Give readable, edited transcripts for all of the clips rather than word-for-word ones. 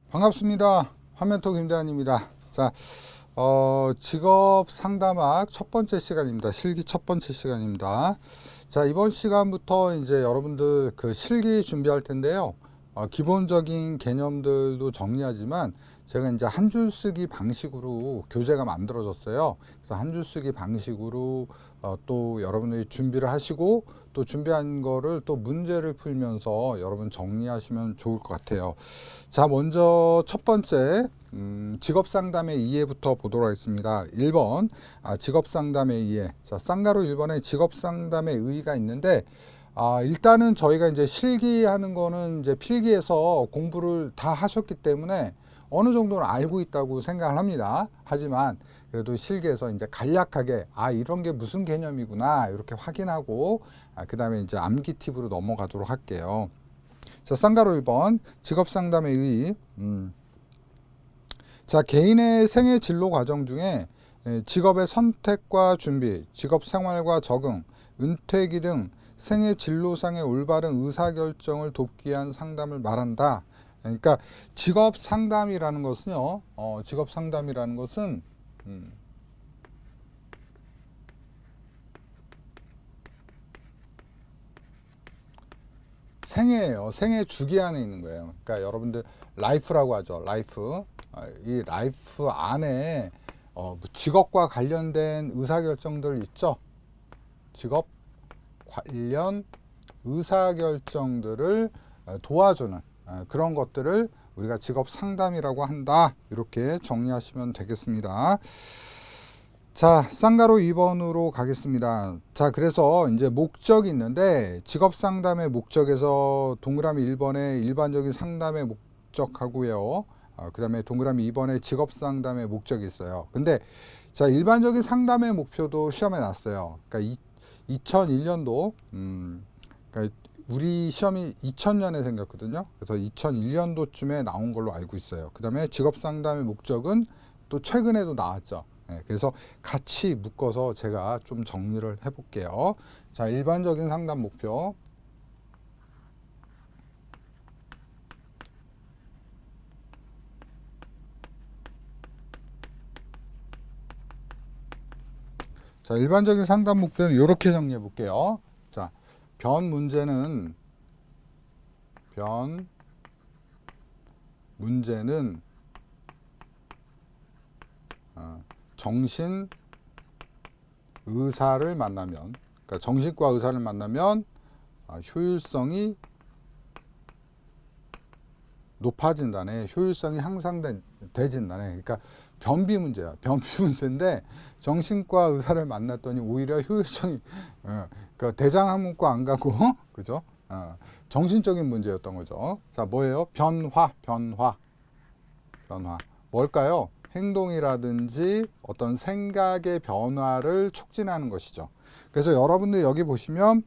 반갑습니다. 화면톡 김대한입니다. 자, 직업 상담학 첫 번째 시간입니다. 실기 첫 번째 시간입니다. 자, 이번 시간부터 이제 여러분들 그 실기 준비할 텐데요. 기본적인 개념들도 정리하지만 제가 이제 한 줄 쓰기 방식으로 교재가 만들어졌어요. 그래서 한 줄 쓰기 방식으로 또 여러분들이 준비를 하시고 또 준비한 거를 또 문제를 풀면서 여러분 정리하시면 좋을 것 같아요. 자, 먼저 첫 번째 직업상담의 이해부터 보도록 하겠습니다. 1번 직업상담의 이해. 자, 쌍가루 1번에 직업상담의 의의가 있는데 일단은 저희가 이제 실기하는 거는 이제 필기에서 공부를 다 하셨기 때문에 어느 정도는 알고 있다고 생각을 합니다. 하지만 그래도 실기에서 이제 간략하게 이런 게 무슨 개념이구나 이렇게 확인하고 그 다음에 이제 암기 팁으로 넘어가도록 할게요. 자, 쌍가루 1번 직업상담의 의의. 자, 개인의 생애 진로 과정 중에 직업의 선택과 준비, 직업 생활과 적응, 은퇴기 등 생애 진로상의 올바른 의사결정을 돕기 위한 상담을 말한다. 그러니까 직업 상담이라는 것은요, 직업 상담이라는 것은 생애예요. 생애 주기 안에 있는 거예요. 그러니까 여러분들 라이프라고 하죠. 라이프. 이 라이프 안에 직업과 관련된 의사결정들 있죠. 직업 관련 의사결정들을 도와주는 그런 것들을 우리가 직업 상담이라고 한다. 이렇게 정리하시면 되겠습니다. 자, 쌍가루 2번으로 가겠습니다. 자, 그래서 이제 목적이 있는데 직업 상담의 목적에서 동그라미 1번에 일반적인 상담의 목적하고요. 그 다음에 동그라미 2번에 직업 상담의 목적이 있어요. 근데 자, 일반적인 상담의 목표도 시험에 났어요. 그러니까 2001년도 그러니까 우리 시험이 2000년에 생겼거든요. 그래서 2001년도쯤에 나온 걸로 알고 있어요. 그 다음에 직업 상담의 목적은 또 최근에도 나왔죠. 그래서 같이 묶어서 제가 좀 정리를 해볼게요. 자, 일반적인 상담 목표. 자, 일반적인 상담 목표는 이렇게 정리해 볼게요. 자, 변 문제는 정신 의사를 만나면, 그러니까 정신과 의사를 만나면 효율성이 높아진다네. 효율성이 향상돼진다네. 그러니까 변비 문제야. 변비 문제인데 정신과 의사를 만났더니 오히려 효율성이 그러니까 대장학문과 안 가고 그죠? 정신적인 문제였던 거죠. 자, 뭐예요? 변화. 뭘까요? 행동이라든지 어떤 생각의 변화를 촉진하는 것이죠. 그래서 여러분들 여기 보시면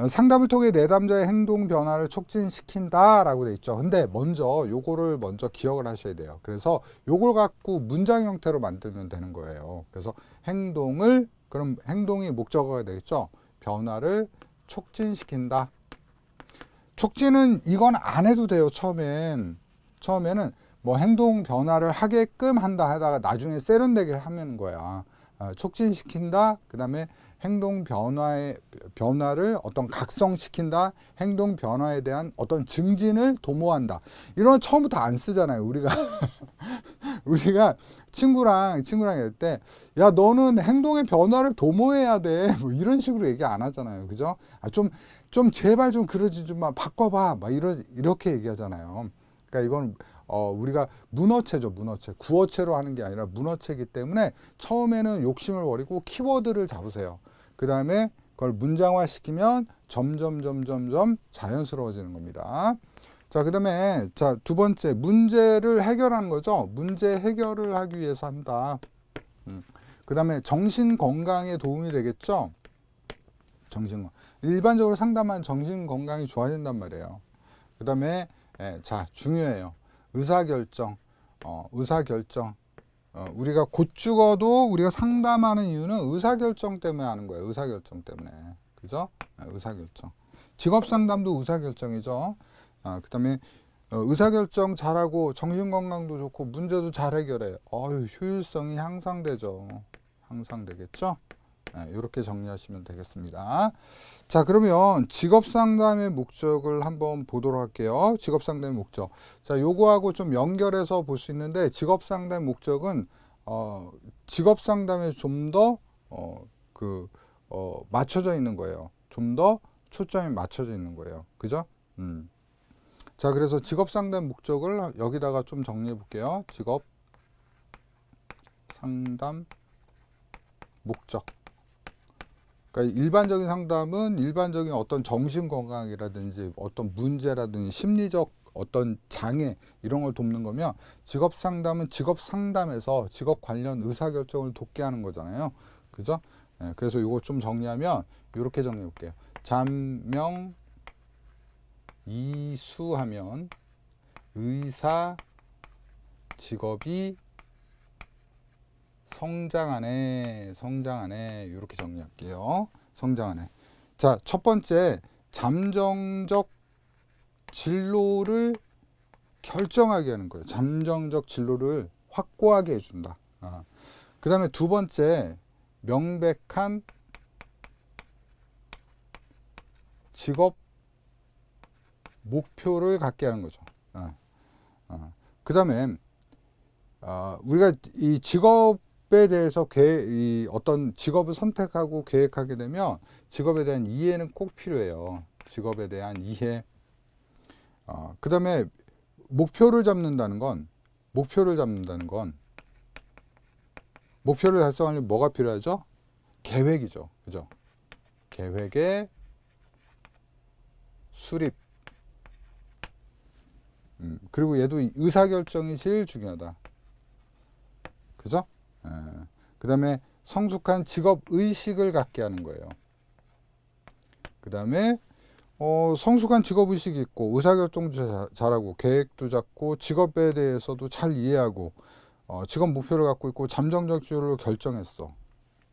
상담을 통해 내담자의 행동 변화를 촉진시킨다라고 돼 있죠. 근데 요거를 먼저 기억을 하셔야 돼요. 그래서 요걸 갖고 문장 형태로 만들면 되는 거예요. 그래서 그럼 행동이 목적어가 되겠죠. 변화를 촉진시킨다. 촉진은 이건 안 해도 돼요. 처음에는 뭐 행동 변화를 하게끔 한다 하다가 나중에 세련되게 하면 거야. 촉진시킨다. 그 다음에 행동 변화를 어떤 각성시킨다. 행동 변화에 대한 어떤 증진을 도모한다. 이런 건 처음부터 안 쓰잖아요. 우리가 친구랑 할 때, 야, 너는 행동의 변화를 도모해야 돼. 뭐 이런 식으로 얘기 안 하잖아요. 그죠? 좀 제발 좀 그러지 좀 바꿔봐. 막 이렇게 얘기하잖아요. 그러니까 이건 우리가 문어체죠. 구어체로 하는 게 아니라 문어체이기 때문에 처음에는 욕심을 버리고 키워드를 잡으세요. 그 다음에 그걸 문장화 시키면 점점 자연스러워지는 겁니다. 자, 그 다음에 두 번째 문제를 해결하는 거죠. 문제 해결을 하기 위해서 한다. 그 다음에 정신 건강에 도움이 되겠죠. 일반적으로 상담한 정신 건강이 좋아진단 말이에요. 그 다음에 중요해요. 의사결정. 우리가 곧 죽어도 우리가 상담하는 이유는 의사결정 때문에 하는 거예요. 의사결정 때문에. 그죠? 의사결정. 직업 상담도 의사결정이죠. 그 다음에 의사결정 잘하고 정신건강도 좋고 문제도 잘 해결해. 효율성이 향상되죠. 향상되겠죠? 이렇게 정리하시면 되겠습니다. 자, 그러면 직업상담의 목적을 한번 보도록 할게요. 직업상담의 목적. 자, 요거하고 좀 연결해서 볼 수 있는데 직업상담 목적은 직업상담에 좀 더 맞춰져 있는 거예요. 좀 더 초점이 맞춰져 있는 거예요. 그죠? 자, 그래서 직업상담 목적을 여기다가 좀 정리해 볼게요. 직업상담 목적. 그러니까 일반적인 상담은 일반적인 어떤 정신건강이라든지 어떤 문제라든지 심리적 어떤 장애 이런 걸 돕는 거면 직업상담은 직업상담에서 직업 관련 의사결정을 돕게 하는 거잖아요. 그죠? 그래서 이거 좀 정리하면 이렇게 정리해 볼게요. 잠명 이수하면 의사 직업이 성장하네 이렇게 정리할게요. 성장하네. 자, 첫 번째 잠정적 진로를 결정하게 하는 거예요. 잠정적 진로를 확고하게 해준다. 그 다음에 두 번째 명백한 직업 목표를 갖게 하는 거죠. 그 다음에 우리가 이 직업에 대해서 이 어떤 직업을 선택하고 계획하게 되면 직업에 대한 이해는 꼭 필요해요. 직업에 대한 이해. 그 다음에 목표를 달성하려면 뭐가 필요하죠? 계획이죠. 그죠? 계획의 수립. 그리고 얘도 의사결정이 제일 중요하다. 그죠? 그 다음에 성숙한 직업의식을 갖게 하는 거예요. 그 다음에 성숙한 직업의식이 있고 의사결정도 잘하고 계획도 잡고 직업에 대해서도 잘 이해하고 직업 목표를 갖고 있고 잠정적 진로를 결정했어.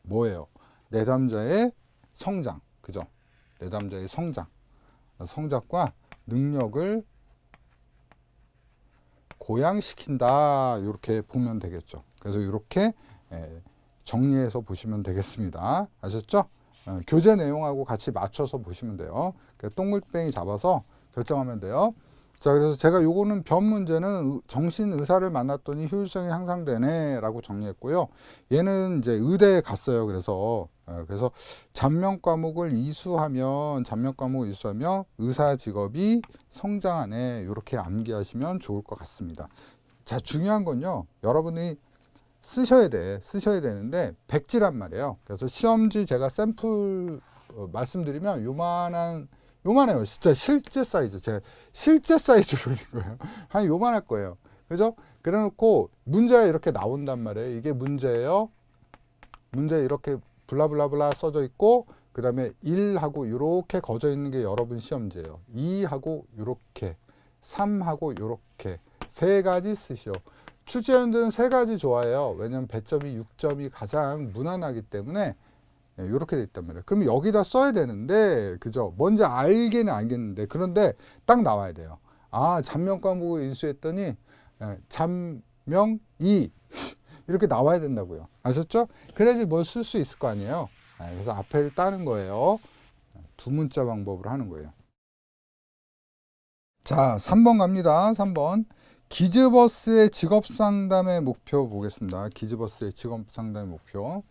뭐예요? 내담자의 성장. 그죠? 내담자의 성장과 능력을 고양시킨다. 이렇게 보면 되겠죠. 그래서 이렇게 정리해서 보시면 되겠습니다. 아셨죠? 교재 내용하고 같이 맞춰서 보시면 돼요. 동글뱅이 잡아서 결정하면 돼요. 자, 그래서 제가 요거는 변 문제는 정신의사를 만났더니 효율성이 향상되네 라고 정리했고요. 얘는 이제 의대에 갔어요. 그래서 잔명 과목을 이수하면 의사 직업이 성장하네. 이렇게 암기하시면 좋을 것 같습니다. 자, 중요한 건요. 여러분이 쓰셔야 되는데 백지란 말이에요. 그래서 시험지 제가 샘플 말씀드리면 요만해요. 진짜 실제 사이즈. 제가 실제 사이즈로 올린 거예요. 한 요만할 거예요. 그죠? 그래 놓고 문제가 이렇게 나온단 말이에요. 이게 문제예요. 문제 이렇게 블라블라블라 써져 있고 그 다음에 1하고 이렇게 거져 있는 게 여러분 시험지예요. 2하고 이렇게 3하고 이렇게 세 가지 쓰시오. 출제위원들은 세 가지 좋아해요. 왜냐면 배점이 6점이 가장 무난하기 때문에 이렇게 돼 있단 말이에요. 그럼 여기다 써야 되는데 그죠? 뭔지 알기는 알겠는데 그런데 딱 나와야 돼요. 잔명 과목을 인수했더니 잔명 2 이렇게 나와야 된다고요. 아셨죠? 그래야지 뭘 쓸 수 있을 거 아니에요. 그래서 앞에를 따는 거예요. 두 문자 방법으로 하는 거예요. 자, 3번 갑니다. 3번. 기즈버스의 직업상담의 목표 보겠습니다. 기즈버스의 직업상담의 목표.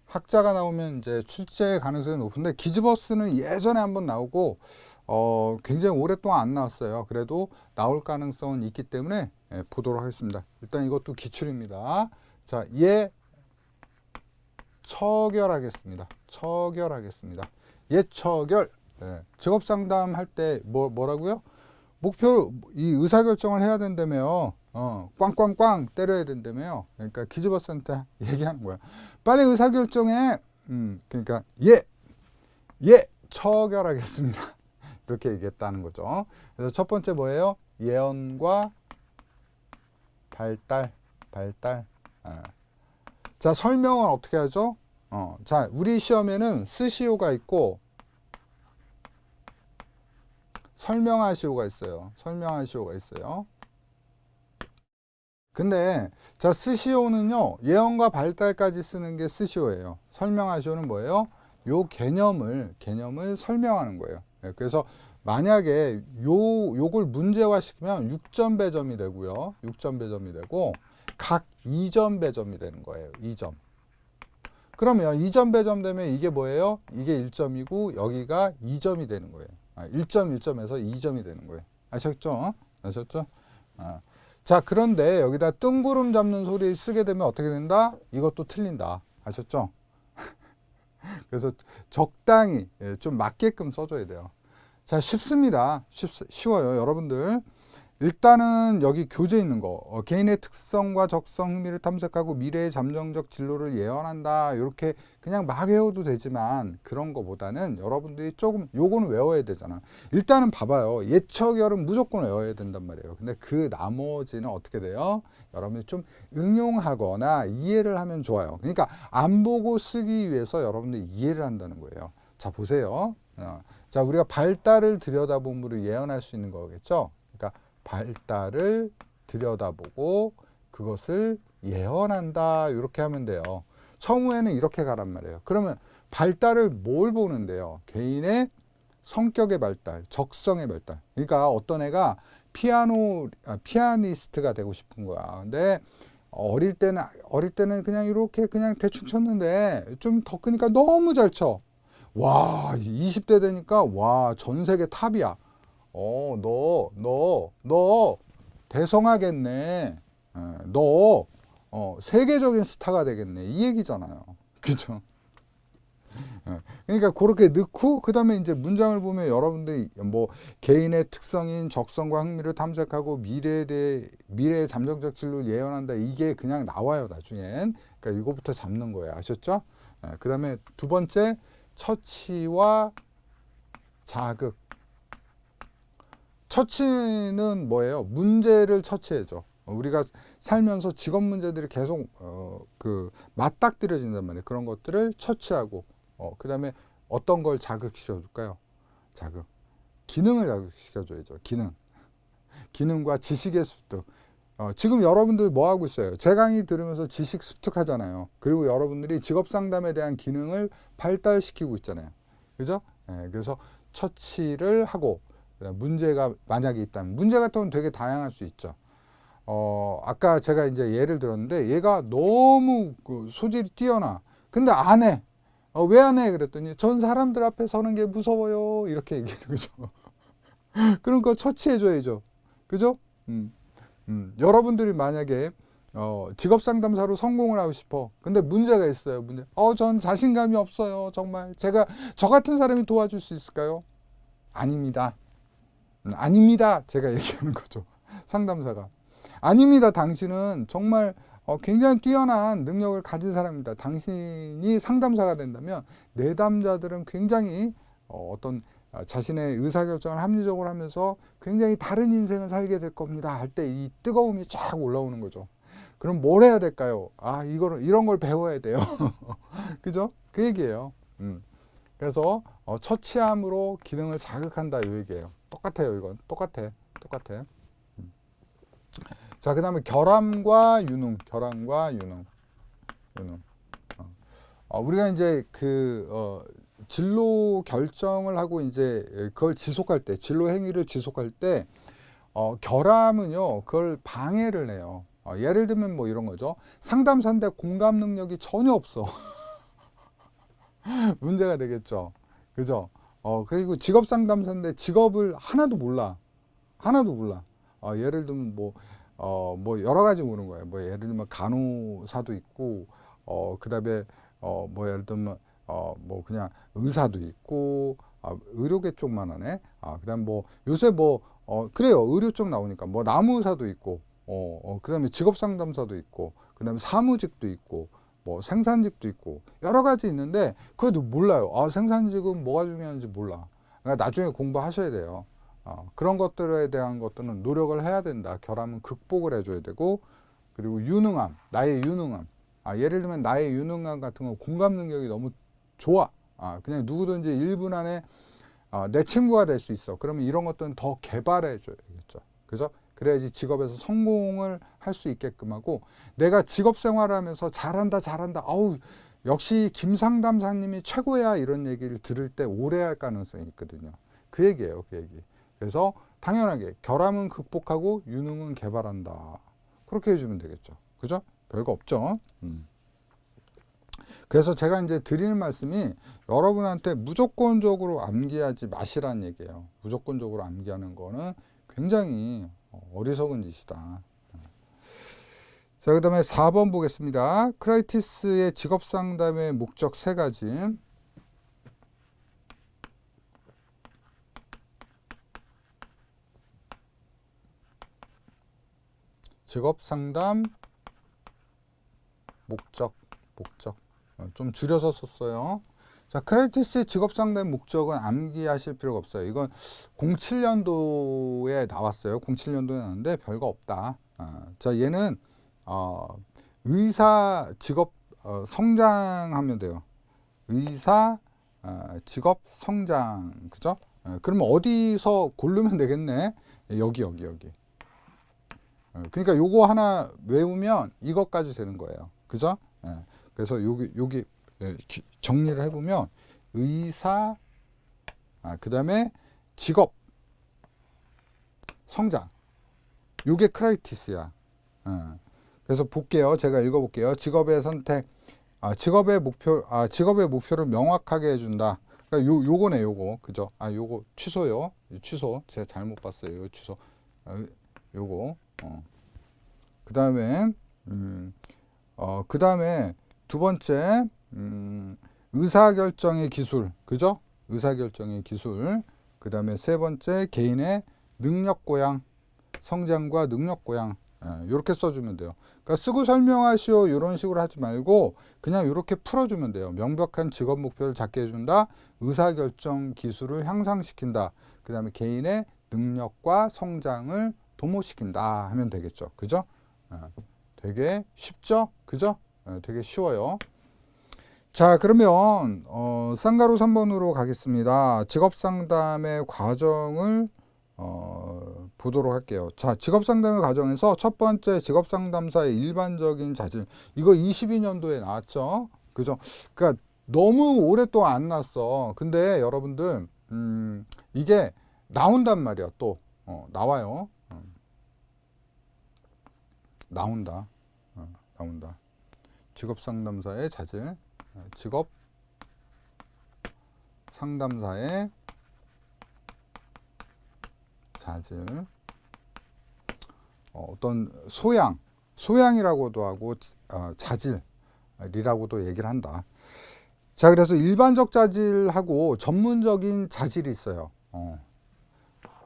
학자가 나오면 이제 출제 가능성이 높은데 기즈버스는 예전에 한번 나오고 굉장히 오랫동안 안 나왔어요. 그래도 나올 가능성은 있기 때문에 보도록 하겠습니다. 일단 이것도 기출입니다. 자, 처결하겠습니다. 처결. 직업상담 할 때 뭐라고요? 목표, 이 의사결정을 해야 된다며요. 꽝꽝꽝 때려야 된다며요. 그러니까 기즈버스한테 얘기하는 거야. 빨리 의사결정해. 그러니까 처결하겠습니다. 이렇게 얘기했다는 거죠. 그래서 첫 번째 뭐예요? 예언과 발달. 자, 설명은 어떻게 하죠? 자, 우리 시험에는 스시오가 있고 설명하시오가 있어요. 설명하시오가 있어요. 근데 자, 스시오는요, 예언과 발달까지 쓰는 게 스시오예요. 설명하시오는 뭐예요? 요 개념을 설명하는 거예요. 예, 그래서 만약에 요걸 문제화 시키면 6점 배점이 되고요. 6점 배점이 되고 각 2점 배점이 되는 거예요. 2점. 그러면 2점 배점되면 이게 뭐예요? 이게 1점이고 여기가 2점이 되는 거예요. 1점 1점에서 2점이 되는 거예요. 아셨죠? 아셨죠? 자, 그런데 여기다 뜬구름 잡는 소리 쓰게 되면 어떻게 된다? 이것도 틀린다. 아셨죠? 그래서 적당히 좀 맞게끔 써줘야 돼요. 자, 쉽습니다. 쉬워요. 여러분들 일단은 여기 교재 있는 거, 개인의 특성과 적성, 흥미를 탐색하고 미래의 잠정적 진로를 예언한다, 이렇게 그냥 막 외워도 되지만 그런 거보다는 여러분들이 조금 요거는 외워야 되잖아. 일단은 봐봐요. 예척열은 무조건 외워야 된단 말이에요. 근데 그 나머지는 어떻게 돼요? 여러분이 좀 응용하거나 이해를 하면 좋아요. 그러니까 안 보고 쓰기 위해서 여러분들이 이해를 한다는 거예요. 자, 보세요. 자, 우리가 발달을 들여다봄으로 예언할 수 있는 거겠죠. 그러니까 발달을 들여다보고 그것을 예언한다, 이렇게 하면 돼요. 처음에는 이렇게 가란 말이에요. 그러면 발달을 뭘 보는데요? 개인의 성격의 발달, 적성의 발달. 그러니까 어떤 애가 피아니스트가 되고 싶은 거야. 근데 어릴 때는 그냥 이렇게 그냥 대충 쳤는데 좀 더 크니까 너무 잘 쳐. 와, 20대 되니까 와, 전 세계 탑이야. 너 대성하겠네. 너 세계적인 스타가 되겠네. 이 얘기잖아요. 그죠? 그러니까 그렇게 넣고 그 다음에 이제 문장을 보면 여러분들이 뭐 개인의 특성인 적성과 흥미를 탐색하고 미래의 잠정적 진로를 예언한다, 이게 그냥 나와요 나중엔. 그러니까 이거부터 잡는 거예요. 아셨죠? 그 다음에 두 번째, 처치와 자극. 처치는 뭐예요? 문제를 처치해줘. 우리가 살면서 직업 문제들이 계속 맞닥뜨려진단 말이에요. 그런 것들을 처치하고, 그 다음에 어떤 걸 자극시켜 줄까요? 자극. 기능을 자극시켜줘야죠. 기능과 지식의 습득. 지금 여러분들 뭐 하고 있어요? 제 강의 들으면서 지식 습득하잖아요. 그리고 여러분들이 직업 상담에 대한 기능을 발달시키고 있잖아요. 그죠? 그래서 처치를 하고, 문제가 만약에 있다면, 문제 같은 건 되게 다양할 수 있죠. 아까 제가 이제 예를 들었는데, 얘가 너무 그 소질이 뛰어나. 근데 안 해. 왜 안 해? 그랬더니, 전 사람들 앞에 서는 게 무서워요. 이렇게 얘기하는 거죠. 그런 거 처치해줘야죠. 그죠? 여러분들이 만약에 직업 상담사로 성공을 하고 싶어. 근데 문제가 있어요. 전 자신감이 없어요. 정말. 저 같은 사람이 도와줄 수 있을까요? 아닙니다. 아닙니다. 제가 얘기하는 거죠. 상담사가. 아닙니다. 당신은 정말 굉장히 뛰어난 능력을 가진 사람입니다. 당신이 상담사가 된다면 내담자들은 굉장히 어떤 자신의 의사결정을 합리적으로 하면서 굉장히 다른 인생을 살게 될 겁니다. 할 때 이 뜨거움이 쫙 올라오는 거죠. 그럼 뭘 해야 될까요? 이런 걸 배워야 돼요. 그죠? 그 얘기예요. 그래서 처치함으로 기능을 자극한다, 이 얘기예요. 똑같아요. 이건 똑같아. 자, 그 다음에 결함과 유능. 우리가 이제 진로 결정을 하고 이제 그걸 지속할 때, 진로 행위를 지속할 때 결함은요, 그걸 방해를 해요. 예를 들면 뭐 이런 거죠. 상담사인데 공감 능력이 전혀 없어. 문제가 되겠죠. 그죠? 그리고 직업 상담사인데 직업을 하나도 몰라. 예를 들면 뭐 여러 가지 오는 거예요. 뭐 예를 들면 간호사도 있고, 그 다음에 뭐 예를 들면 뭐 그냥 의사도 있고, 의료계 쪽만 하네. 그 다음 뭐 요새 그래요. 의료 쪽 나오니까 뭐 나무사도 있고, 그 다음에 직업 상담사도 있고, 그 다음에 사무직도 있고, 뭐 생산직도 있고, 여러 가지 있는데 그래도 몰라요. 생산직은 뭐가 중요한지 몰라. 그러니까 나중에 공부하셔야 돼요. 그런 것들에 대한 것들은 노력을 해야 된다. 결함은 극복을 해줘야 되고, 그리고 나의 유능함. 예를 들면 나의 유능감 같은 거 공감 능력이 너무 좋아. 그냥 누구든지 1분 안에 내 친구가 될 수 있어. 그러면 이런 것들은 더 개발해 줘야겠죠. 그죠? 그래야지 직업에서 성공을 할 수 있게끔 하고, 내가 직업 생활을 하면서 잘한다. 아우, 역시 김상담사님이 최고야. 이런 얘기를 들을 때 오래 할 가능성이 있거든요. 그 얘기예요. 그 얘기. 그래서 당연하게 결함은 극복하고 유능은 개발한다. 그렇게 해주면 되겠죠. 그죠? 별거 없죠. 그래서 제가 이제 드리는 말씀이 여러분한테 무조건적으로 암기하지 마시라는 얘기예요. 무조건적으로 암기하는 거는 굉장히 어리석은 짓이다. 자, 그 다음에 4번 보겠습니다. 크라이티스의 직업상담의 목적 3가지. 직업상담 목적. 좀 줄여서 썼어요. 자, 크라이티스의 직업상담 목적은 암기하실 필요가 없어요. 이건 07년도에 나왔어요. 07년도에 나왔는데 별거 없다. 자, 얘는 의사 직업 성장하면 돼요. 의사 직업 성장. 그죠? 그러면 어디서 고르면 되겠네. 여기. 그러니까 요거 하나 외우면 이것까지 되는 거예요. 그죠? 그래서 여기 정리를 해보면 의사, 그 다음에 직업, 성장. 요게 크라이티스야. 그래서 볼게요. 제가 읽어볼게요. 직업의 선택, 직업의 목표를 명확하게 해준다. 그러니까 요거네, 요거. 그죠? 요거 취소요. 취소. 제가 잘못 봤어요. 요 취소. 요거. 그 다음에, 그 다음에 두 번째, 의사결정의 기술. 그죠? 의사결정의 기술. 그 다음에 세 번째, 개인의 능력고양. 성장과 능력고양. 이렇게 써주면 돼요. 그러니까 쓰고 설명하시오 이런 식으로 하지 말고 그냥 이렇게 풀어주면 돼요. 명백한 직업 목표를 잡게 해준다. 의사결정 기술을 향상시킨다. 그 다음에 개인의 능력과 성장을 도모시킨다 하면 되겠죠. 그죠? 되게 쉽죠? 그죠? 되게 쉬워요. 자, 그러면 쌍가루 3번으로 가겠습니다. 직업상담의 과정을 보도록 할게요. 자, 직업상담의 과정에서 첫 번째 직업상담사의 일반적인 자질. 이거 22년도에 나왔죠. 그죠? 그러니까 너무 오랫동안 안 나왔어. 근데 여러분들 이게 나온단 말이야. 또 나와요. 나온다. 직업상담사의 자질. 직업상담사의 자질. 어떤 소양이라고도 하고 자질이라고도 얘기를 한다. 자, 그래서 일반적 자질하고 전문적인 자질이 있어요.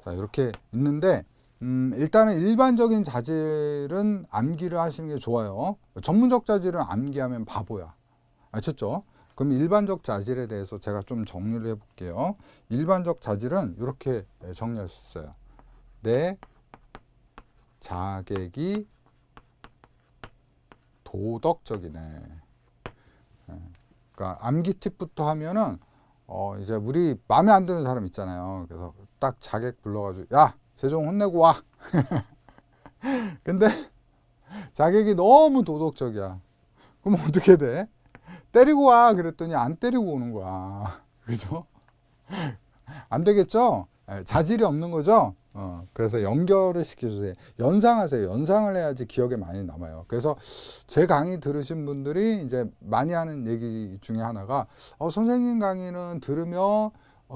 자, 이렇게 있는데 일단은 일반적인 자질은 암기를 하시는 게 좋아요. 전문적 자질은 암기하면 바보야. 아셨죠? 그럼 일반적 자질에 대해서 제가 좀 정리를 해볼게요. 일반적 자질은 이렇게 정리할 수 있어요. 내 자객이 도덕적이네. 그러니까 암기 팁부터 하면은 이제 우리 마음에 안 드는 사람 있잖아요. 그래서 딱 자객 불러가지고 야, 세종 혼내고 와. 근데 자객이 너무 도덕적이야. 그럼 어떻게 돼? 때리고 와 그랬더니 안 때리고 오는 거야. 그죠? 안 되겠죠? 자질이 없는 거죠? 그래서 연결을 시켜주세요. 연상하세요. 연상을 해야지 기억에 많이 남아요. 그래서 제 강의 들으신 분들이 이제 많이 하는 얘기 중에 하나가 선생님 강의는 들으면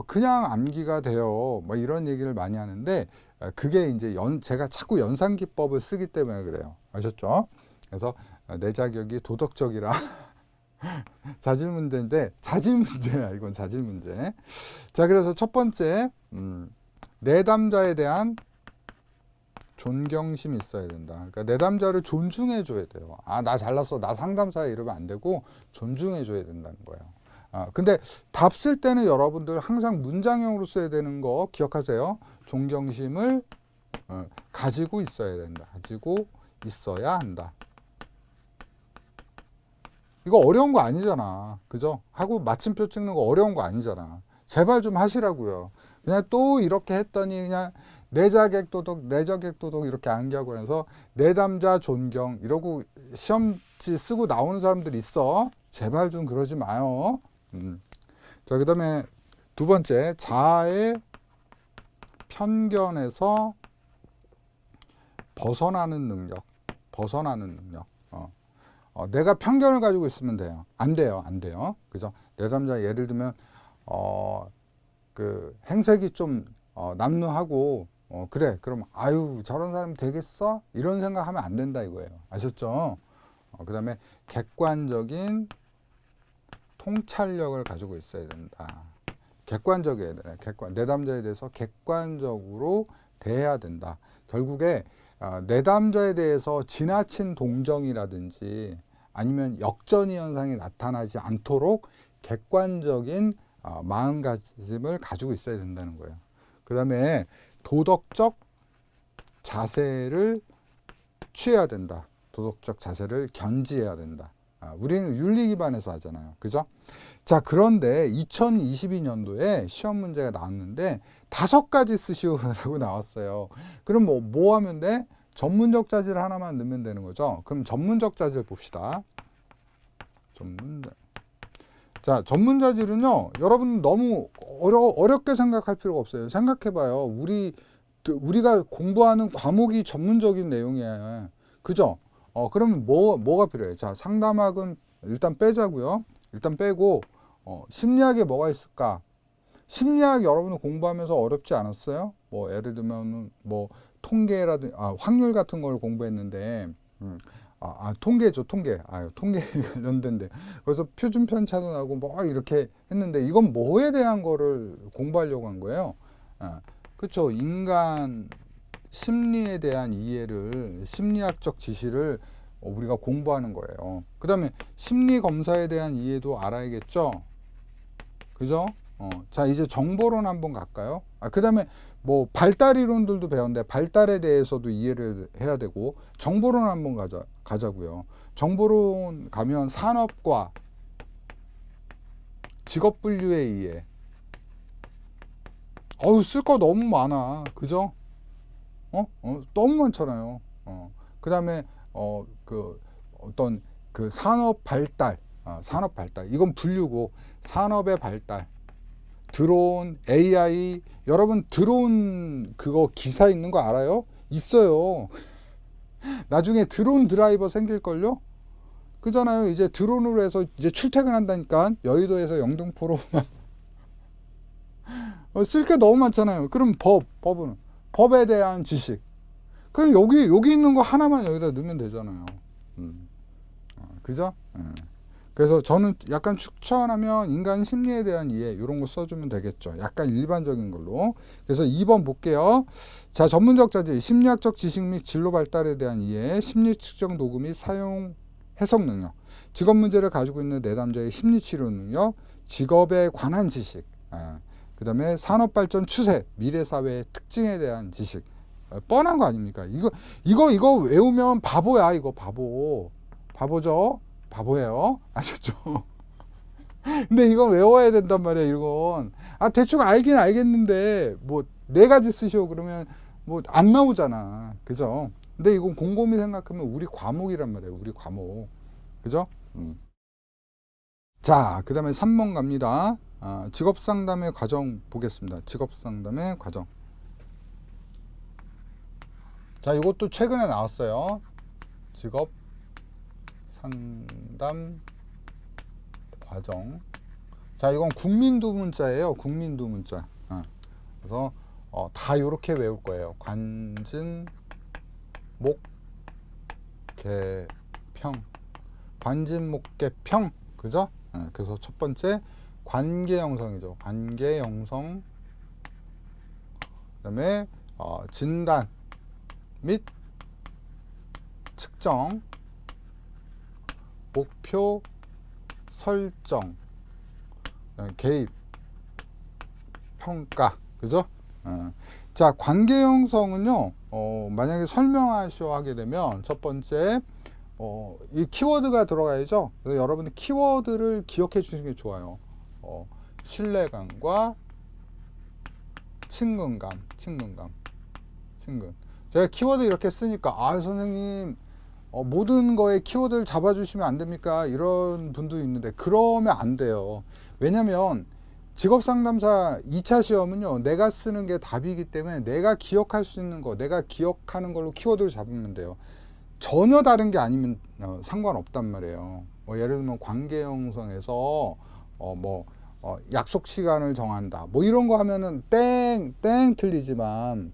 그냥 암기가 돼요. 뭐 이런 얘기를 많이 하는데 그게 이제 제가 자꾸 연상 기법을 쓰기 때문에 그래요. 아셨죠? 그래서 내 자격이 도덕적이라 자질 문제인데 자질 문제야. 이건 자질 문제. 자, 그래서 첫 번째 내담자에 대한 존경심이 있어야 된다. 그러니까 내담자를 존중해 줘야 돼요. 나 잘났어. 나 상담사야 이러면 안 되고 존중해 줘야 된다는 거예요. 근데 답 쓸 때는 여러분들 항상 문장형으로 써야 되는 거 기억하세요. 존경심을 가지고 있어야 된다. 가지고 있어야 한다. 이거 어려운 거 아니잖아. 그죠? 하고 마침표 찍는 거 어려운 거 아니잖아. 제발 좀 하시라고요. 그냥 또 이렇게 했더니 그냥 내자객 도덕, 내저객 도덕 이렇게 암기하고 해서 내담자 존경 이러고 시험지 쓰고 나오는 사람들 있어. 제발 좀 그러지 마요. 자, 그 다음에 두 번째, 자아의 편견에서 벗어나는 능력. 벗어나는 능력. 내가 편견을 가지고 있으면 돼요. 안 돼요. 안 돼요. 그죠? 내담자 예를 들면 그 행색이 좀 남루하고 그래. 그럼 아유 저런 사람 되겠어? 이런 생각하면 안 된다 이거예요. 아셨죠? 그 다음에 객관적인 통찰력을 가지고 있어야 된다. 객관적이어야 돼. 내담자에 대해서 객관적으로 대해야 된다. 결국에 내담자에 대해서 지나친 동정이라든지 아니면 역전이 현상이 나타나지 않도록 객관적인 마음가짐을 가지고 있어야 된다는 거예요. 그 다음에 도덕적 자세를 취해야 된다. 도덕적 자세를 견지해야 된다. 우리는 윤리 기반에서 하잖아요. 그죠? 자, 그런데 2022년도에 시험 문제가 나왔는데 5가지 쓰시오라고 나왔어요. 그럼 뭐 하면 돼? 전문적 자질 하나만 넣으면 되는 거죠. 그럼 전문적 자질 봅시다. 자, 전문 자질은요, 여러분 너무 어렵게 생각할 필요가 없어요. 생각해봐요. 우리가 공부하는 과목이 전문적인 내용이에요. 그죠? 그러면 뭐가 필요해요? 자, 상담학은 일단 빼자고요. 일단 빼고, 심리학에 뭐가 있을까? 심리학 여러분 공부하면서 어렵지 않았어요? 뭐, 예를 들면, 뭐, 통계라든지, 확률 같은 걸 공부했는데, 통계죠, 통계. 통계 관련된데. 그래서 표준 편차도 나고, 뭐, 이렇게 했는데, 이건 뭐에 대한 거를 공부하려고 한 거예요? 그쵸. 인간 심리에 대한 이해를, 심리학적 지식을 우리가 공부하는 거예요. 그 다음에 심리 검사에 대한 이해도 알아야겠죠? 그죠? 자, 이제 정보론 한번 갈까요? 그 다음에 뭐 발달 이론들도 배웠는데 발달에 대해서도 이해를 해야 되고 정보론 한번 가자고요. 정보론 가면 산업과 직업 분류에 의해 쓸 거 너무 많아. 그죠? 너무 많잖아요. 그 다음에 어떤 그 산업 발달, 산업 발달. 이건 분류고 산업의 발달. 드론, AI, 여러분 드론 그거 기사 있는 거 알아요? 있어요. 나중에 드론 드라이버 생길걸요? 그잖아요. 이제 드론으로 해서 이제 출퇴근한다니까. 여의도에서 영등포로 쓸 게 너무 많잖아요. 그럼 법은 법에 대한 지식. 그럼 여기 있는 거 하나만 여기다 넣으면 되잖아요. 그죠? 그래서 저는 약간 추천하면 인간 심리에 대한 이해 이런 거 써주면 되겠죠. 약간 일반적인 걸로. 그래서 2번 볼게요. 자, 전문적 자질, 심리학적 지식 및 진로 발달에 대한 이해, 심리 측정 도구 및 사용 해석 능력, 직업 문제를 가지고 있는 내담자의 심리 치료 능력, 직업에 관한 지식, 그 다음에 산업 발전 추세, 미래 사회의 특징에 대한 지식. 뻔한 거 아닙니까? 이거 외우면 바보야. 이거 바보죠? 바보예요. 아셨죠? 근데 이건 외워야 된단 말이야. 이건 대충 알긴 알겠는데 뭐 4가지 쓰시오 그러면 뭐 안 나오잖아. 그죠? 근데 이건 곰곰이 생각하면 우리 과목이란 말이에요. 우리 과목. 그죠? 자, 그 다음에 3번 갑니다. 직업상담의 과정 보겠습니다. 직업상담의 과정. 자, 이것도 최근에 나왔어요. 직업 상담 과정. 자, 이건 국민두 문자예요. 국민두 문자. 그래서 다 이렇게 외울 거예요. 관진, 목, 개, 평. 관진, 목, 개, 평. 그죠? 그래서 첫 번째 관계 형성이죠. 관계 형성. 그다음에 진단 및 측정, 목표 설정, 개입, 평가, 그죠? 자, 관계 형성은요, 만약에 설명하셔 하게 되면 첫 번째, 이 키워드가 들어가야죠. 그래서 여러분들 키워드를 기억해 주시는 게 좋아요. 신뢰감과 친근감. 제가 키워드 이렇게 쓰니까, 선생님, 모든 거에 키워드를 잡아주시면 안 됩니까? 이런 분도 있는데, 그러면 안 돼요. 왜냐면, 직업상담사 2차 시험은요, 내가 쓰는 게 답이기 때문에 내가 기억할 수 있는 거, 내가 기억하는 걸로 키워드를 잡으면 돼요. 전혀 다른 게 아니면 상관없단 말이에요. 예를 들면 관계 형성에서 약속 시간을 정한다. 이런 거 하면은 땡 틀리지만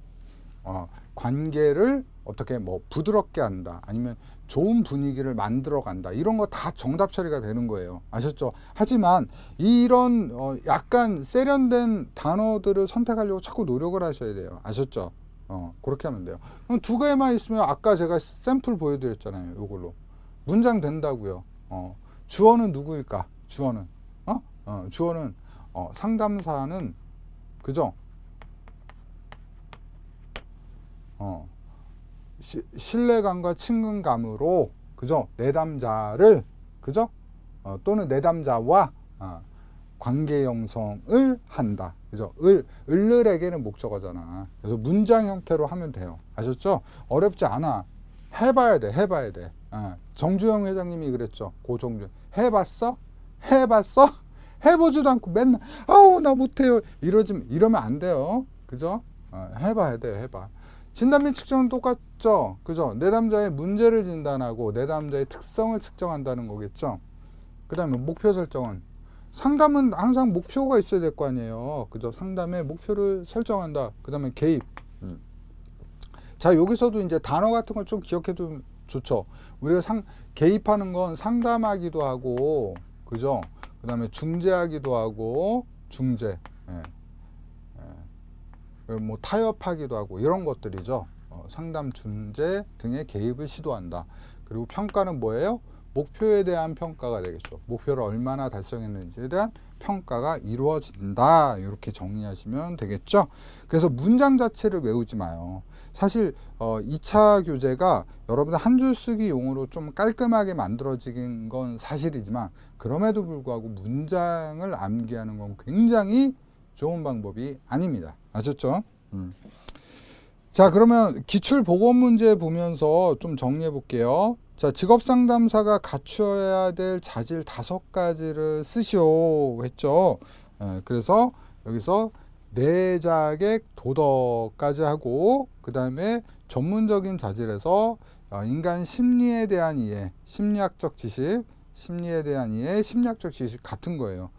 관계를 어떻게 부드럽게 한다. 아니면 좋은 분위기를 만들어 간다. 이런 거 다 정답 처리가 되는 거예요. 아셨죠? 하지만 이런 약간 세련된 단어들을 선택하려고 자꾸 노력을 하셔야 돼요. 아셨죠? 그렇게 하면 돼요. 그럼 두 개만 있으면 아까 제가 샘플 보여드렸잖아요. 이걸로 문장 된다고요. 주어는 누구일까? 주어는 주어는 상담사는 그죠? 신뢰감과 친근감으로 그죠? 내담자를 그죠? 또는 내담자와 관계 형성을 한다. 그죠? 을에게는 목적어잖아. 그래서 문장 형태로 하면 돼요. 아셨죠? 어렵지 않아. 해봐야 돼. 정주영 회장님이 그랬죠. 고정주. 해봤어? 해보지도 않고 맨날 나 못해요. 이러면 안 돼요. 그죠? 해봐야 돼요. 해봐. 진단및 측정은 똑같죠. 그죠? 내담자의 문제를 진단하고 내담자의 특성을 측정한다는 거겠죠. 그 다음에 목표 설정은 상담은 항상 목표가 있어야 될 거 아니에요. 그죠? 상담의 목표를 설정한다. 그 다음에 개입. 자, 여기서도 이제 단어 같은 걸 좀 기억해두면 좋죠. 우리가 개입하는 건 상담하기도 하고, 그죠? 그 다음에 중재하기도 하고, 중재. 타협하기도 하고, 이런 것들이죠. 상담, 중재 등의 개입을 시도한다. 그리고 평가는 뭐예요? 목표에 대한 평가가 되겠죠. 목표를 얼마나 달성했는지에 대한 평가가 이루어진다. 이렇게 정리하시면 되겠죠. 그래서 문장 자체를 외우지 마요. 사실 2차 교재가 여러분들 한 줄 쓰기 용으로 좀 깔끔하게 만들어진 건 사실이지만 그럼에도 불구하고 문장을 암기하는 건 굉장히 좋은 방법이 아닙니다. 아셨죠? 자, 그러면 기출보건 문제 보면서 좀 정리해 볼게요. 자, 직업상담사가 갖춰야 될 자질 5가지를 쓰시오 했죠. 그래서 여기서 내자객 도덕까지 하고 그 다음에 전문적인 자질에서 인간 심리에 대한 이해, 심리학적 지식, 심리에 대한 이해, 심리학적 지식 같은 거예요.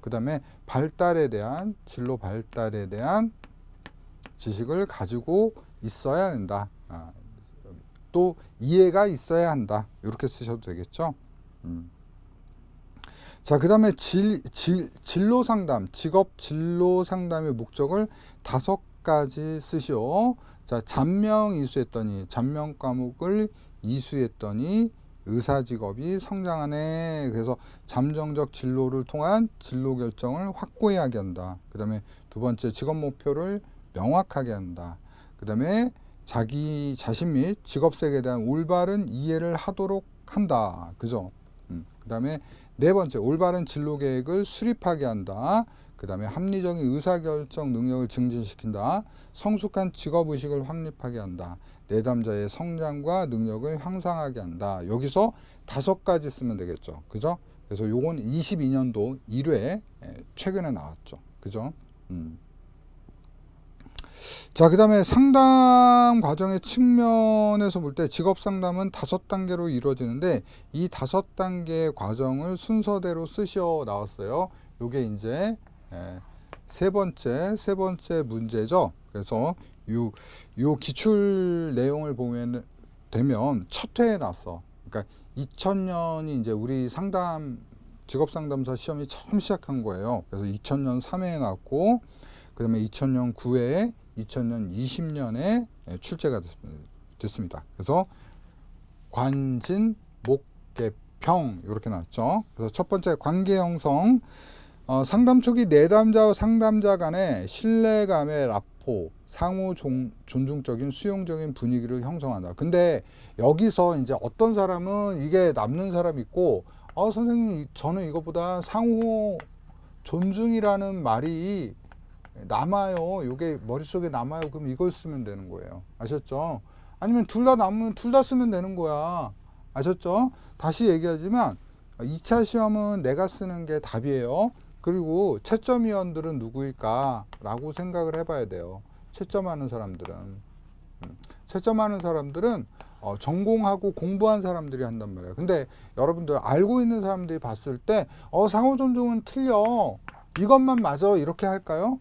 그 다음에 발달에 대한, 진로 발달에 대한 지식을 가지고 있어야 한다. 또 이해가 있어야 한다. 이렇게 쓰셔도 되겠죠. 자, 그 다음에 진로 상담, 직업 진로 상담의 목적을 5가지 쓰시오. 자, 잔명 이수했더니, 잔명 과목을 이수했더니 의사 직업이 성장하네. 그래서 잠정적 진로를 통한 진로 결정을 확고히 하게 한다. 그 다음에 2번째, 직업 목표를 명확하게 한다. 그 다음에 자기 자신 및 직업색에 대한 올바른 이해를 하도록 한다. 그죠? 그 다음에 4번째, 올바른 진로 계획을 수립하게 한다. 그 다음에 합리적인 의사결정 능력을 증진시킨다. 성숙한 직업의식을 확립하게 한다. 내담자의 성장과 능력을 향상하게 한다. 여기서 5가지 쓰면 되겠죠. 그죠? 그래서 요건 22년도 1회 최근에 나왔죠. 그죠? 자, 그 다음에 상담 과정의 측면에서 볼 때 직업 상담은 5단계로 이루어지는데 이 5단계 과정을 순서대로 쓰셔 나왔어요. 요게 이제 세 번째 문제죠. 그래서 요 기출 내용을 보면 되면 첫 회에 나왔어. 그러니까 2000년이 이제 우리 직업 상담사 시험이 처음 시작한 거예요. 그래서 2000년 3회에 나왔고 그 다음에 2000년 9회에 2000년 20년에 출제가 됐습니다. 그래서 관진, 목계평 이렇게 나왔죠. 그래서 첫 번째 관계 형성. 상담 초기 내담자와 상담자 간의 신뢰감의 라포 라포, 상호 존중적인 수용적인 분위기를 형성한다. 근데 여기서 이제 어떤 사람은 이게 남는 사람이 있고, 선생님, 저는 이거보다 상호 존중이라는 말이 남아요. 이게 머릿속에 남아요. 그럼 이걸 쓰면 되는 거예요. 아셨죠? 아니면 둘 다 남으면 둘 다 쓰면 되는 거야. 아셨죠? 다시 얘기하지만 2차 시험은 내가 쓰는 게 답이에요. 그리고 채점위원들은 누구일까? 라고 생각을 해봐야 돼요. 채점하는 사람들은. 채점하는 사람들은 전공하고 공부한 사람들이 한단 말이에요. 근데 여러분들 알고 있는 사람들이 봤을 때 상호 존중은 틀려. 이것만 맞아. 이렇게 할까요?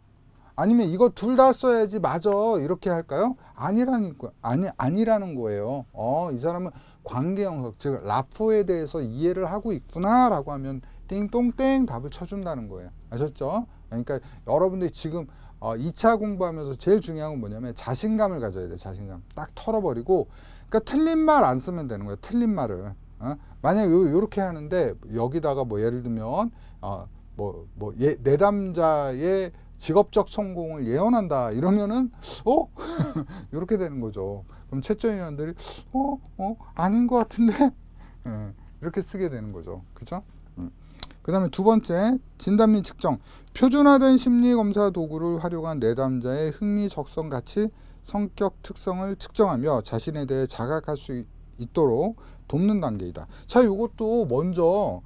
아니면 이거 둘 다 써야지 맞아. 이렇게 할까요? 아니라는 거예요. 이 사람은 관계 형성, 즉 라포에 대해서 이해를 하고 있구나 라고 하면 띵똥땡 답을 쳐준다는 거예요. 아셨죠? 그러니까 여러분들이 지금 2차 공부하면서 제일 중요한 건 뭐냐면 자신감을 가져야 돼. 자신감. 딱 털어버리고, 그러니까 틀린 말 안 쓰면 되는 거예요. 틀린 말을. 만약에 요렇게 하는데 여기다가 뭐 예를 들면 내담자의 직업적 성공을 예언한다 이러면은 이렇게 되는 거죠. 그럼 채점위원들이 아닌 것 같은데 이렇게 쓰게 되는 거죠. 그죠? 그 다음에 두 번째, 진단 및 측정. 표준화된 심리검사 도구를 활용한 내담자의 흥미, 적성, 가치, 성격 특성을 측정하며 자신에 대해 자각할 수 있도록 돕는 단계이다. 자, 이것도 먼저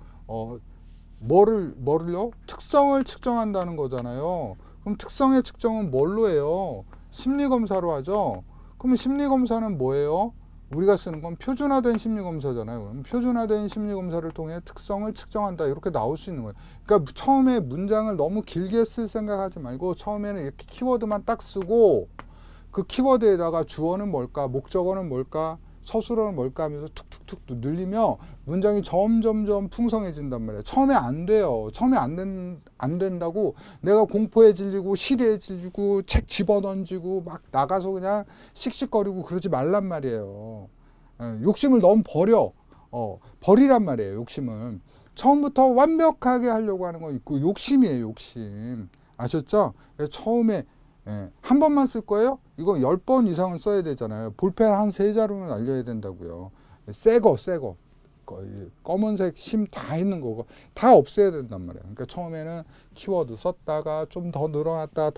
뭐를요? 특성을 측정한다는 거잖아요. 그럼 특성의 측정은 뭘로 해요? 심리검사로 하죠. 그러면 심리검사는 뭐예요? 우리가 쓰는 건 표준화된 심리검사잖아요. 그럼 표준화된 심리검사를 통해 특성을 측정한다. 이렇게 나올 수 있는 거예요. 그러니까 처음에 문장을 너무 길게 쓸 생각하지 말고 처음에는 이렇게 키워드만 딱 쓰고 그 키워드에다가 주어는 뭘까? 목적어는 뭘까? 서술어는 뭘까 하면서 툭툭툭 늘리며 문장이 점점점 풍성해진단 말이에요. 처음에 안 돼요. 처음에 안 된다고 내가 공포에 질리고 시리에 질리고 책 집어던지고 막 나가서 그냥 씩씩거리고 그러지 말란 말이에요. 욕심을 너무 버리란 말이에요. 욕심은. 처음부터 완벽하게 하려고 하는 건 있고 욕심이에요. 욕심. 아셨죠? 처음에 한 번만 쓸 거예요? 이거 10번 이상은 써야 되잖아요. 볼펜 한 3자루는 날려야 된다고요. 새 거. 검은색 심 다 있는 거고 다 없애야 된단 말이에요. 그러니까 처음에는 키워드 썼다가 좀 더 늘어났다,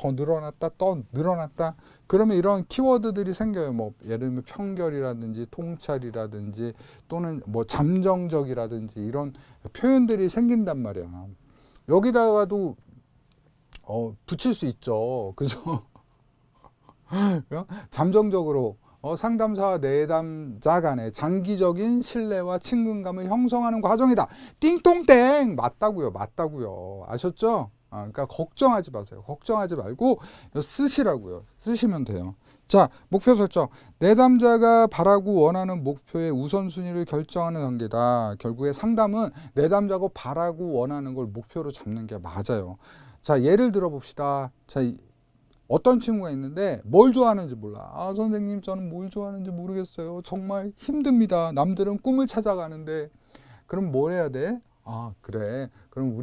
또 늘어났다. 그러면 이런 키워드들이 생겨요. 뭐 예를 들면 편결이라든지 통찰이라든지 또는 뭐 잠정적이라든지 이런 표현들이 생긴단 말이야. 여기다가도 붙일 수 있죠. 그죠? 잠정적으로 상담사와 내담자 간의 장기적인 신뢰와 친근감을 형성하는 과정이다. 띵똥땡! 맞다고요. 아셨죠? 그러니까 걱정하지 마세요. 걱정하지 말고 쓰시라고요. 쓰시면 돼요. 자, 목표 설정. 내담자가 바라고 원하는 목표의 우선순위를 결정하는 단계다. 결국에 상담은 내담자가 바라고 원하는 걸 목표로 잡는 게 맞아요. 자, 예를 들어 봅시다. 자, 어떤 친구가 있는데 뭘 좋아하는지 몰라. 선생님, 저는 뭘 좋아하는지 모르겠어요. 정말 힘듭니다. 남들은 꿈을 찾아가는데. 그럼 뭘 해야 돼? 그래. 그럼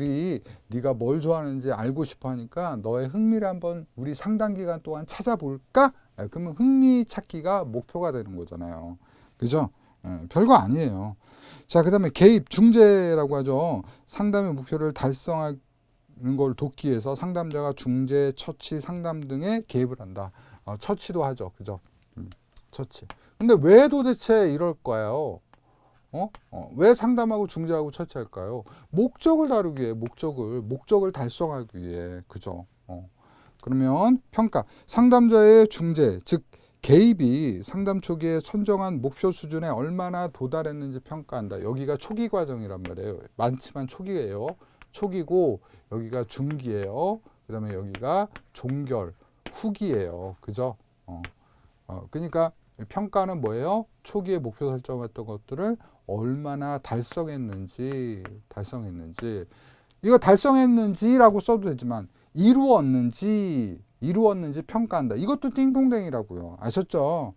네가 뭘 좋아하는지 알고 싶어 하니까 너의 흥미를 한번 우리 상담 기간 동안 찾아볼까? 그러면 흥미 찾기가 목표가 되는 거잖아요. 그죠? 별거 아니에요. 자, 그 다음에 개입, 중재라고 하죠. 상담의 목표를 달성하기 걸 돕기 위해서 상담자가 중재, 처치, 상담 등에 개입을 한다. 처치도 하죠. 그죠? 처치. 근데 왜 도대체 이럴까요? 왜 상담하고 중재하고 처치할까요? 목적을 다루기 위해, 목적을 달성하기 위해. 그죠? 그러면 평가. 상담자의 중재, 즉 개입이 상담 초기에 선정한 목표 수준에 얼마나 도달했는지 평가한다. 여기가 초기 과정이란 말이에요. 많지만 초기예요. 초기고 여기가 중기예요. 그 다음에 여기가 종결, 후기예요. 그죠? 그러니까 평가는 뭐예요? 초기에 목표 설정했던 것들을 얼마나 달성했는지. 이거 달성했는지라고 써도 되지만 이루었는지 평가한다. 이것도 띵동댕이라고요. 아셨죠?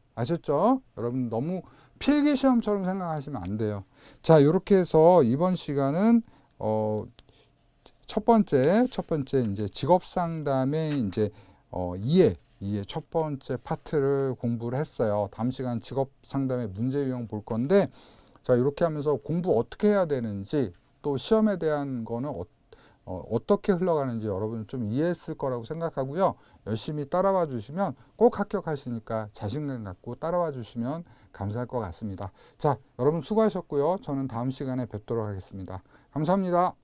여러분 너무 필기시험처럼 생각하시면 안 돼요. 자, 이렇게 해서 이번 시간은 첫 번째 이제 직업 상담의 이제 이 첫 번째 파트를 공부를 했어요. 다음 시간 직업 상담의 문제 유형 볼 건데, 자, 이렇게 하면서 공부 어떻게 해야 되는지, 또 시험에 대한 거는 어떻게 흘러가는지 여러분 좀 이해했을 거라고 생각하고요. 열심히 따라와 주시면 꼭 합격하시니까 자신감 갖고 따라와 주시면 감사할 것 같습니다. 자, 여러분 수고하셨고요. 저는 다음 시간에 뵙도록 하겠습니다. 감사합니다.